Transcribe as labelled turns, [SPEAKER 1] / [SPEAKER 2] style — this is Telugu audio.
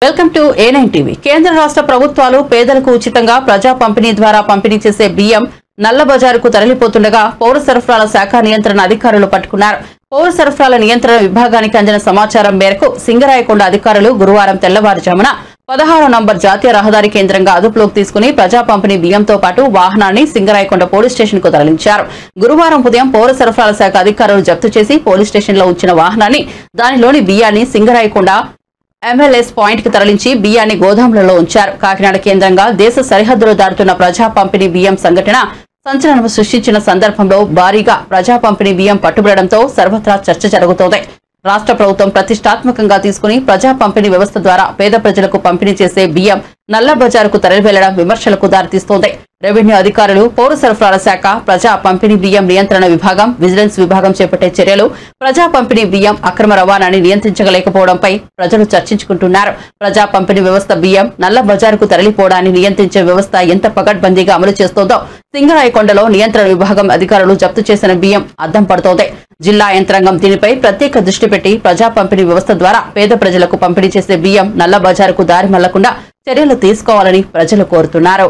[SPEAKER 1] Welcome to A9 TV. కేంద్ర రాష్ట్ర ప్రభుత్వాలు పేదలకు ఉచితంగా ప్రజా పంపిణీ ద్వారా పంపిణీ చేసే బియ్యం నల్ల బజారుకు తరలిపోతుండగా పౌర సరఫరాల శాఖ నియంత్రణ అధికారులు పట్టుకున్నారు. పౌర సరఫరాల నియంత్రణ విభాగానికి అందిన సమాచారం మేరకు సింగరాయకొండ అధికారులు గురువారం తెల్లవారుజామున 16 నంబర్ జాతీయ రహదారి కేంద్రంగా అదుపులోకి తీసుకుని ప్రజా పంపిణీ బియ్యంతో పాటు వాహనాన్ని సింగరాయకొండ పోలీస్ స్టేషన్ కు తరలించారు. గురువారం ఉదయం పౌర సరఫరాల శాఖ అధికారులు జప్తు చేసి పోలీస్ స్టేషన్ లో ఉంచిన వాహనాన్ని దానిలోని బియ్యాన్ని సింగరాయకొండ MLS పాయింట్ కి తరలించి బియ్యాన్ని గోదాములలో ఉంచారు. కాకినాడ కేంద్రంగా దేశ సరిహద్దులు దాటుతున్న ప్రజా పంపిణీ బియ్యం సంఘటన సంచలనం సృష్టించిన సందర్భంలో భారీగా ప్రజా పంపిణీ బియ్యం పట్టుబడడంతో సర్వత్రా చర్చ జరుగుతోంది. రాష్ట్ర ప్రభుత్వం ప్రతిష్టాత్మకంగా తీసుకుని ప్రజా పంపిణీ వ్యవస్థ ద్వారా పేద ప్రజలకు పంపిణీ చేసే బియ్యం నల్ల బజారుకు తరలి వెళ్లడం విమర్శలకు దారితీస్తోంది. రెవెన్యూ అధికారులు, పౌర సరఫరాల శాఖ, ప్రజా పంపిణీ బియ్యం నియంత్రణ విభాగం, విజిలెన్స్ విభాగం చేపట్టే చర్యలు ప్రజా పంపిణీ బియ్యం అక్రమ రవాణాని నియంత్రించలేకపోవడంపై ప్రజలు చర్చించుకుంటున్నారు. ప్రజా పంపిణీ వ్యవస్థ బియ్యం నల్ల బజారుకు తరలిపోవడాన్ని నియంత్రించే వ్యవస్థ ఎంత పకడ్బందీగా అమలు చేస్తోందో సింగరాయకొండలో నియంత్రణ విభాగం అధికారులు జప్తు చేసిన బియ్యం అద్దం పడుతోంది. జిల్లా యంత్రాంగం దీనిపై ప్రత్యేక దృష్టి పెట్టి ప్రజా పంపిణీ వ్యవస్థ ద్వారా పేద ప్రజలకు పంపిణీ చేసే బియ్యం నల్ల బజారుకు దారి మళ్లకుండా చర్యలు తీసుకోవాలని ప్రజలు కోరుతున్నారు.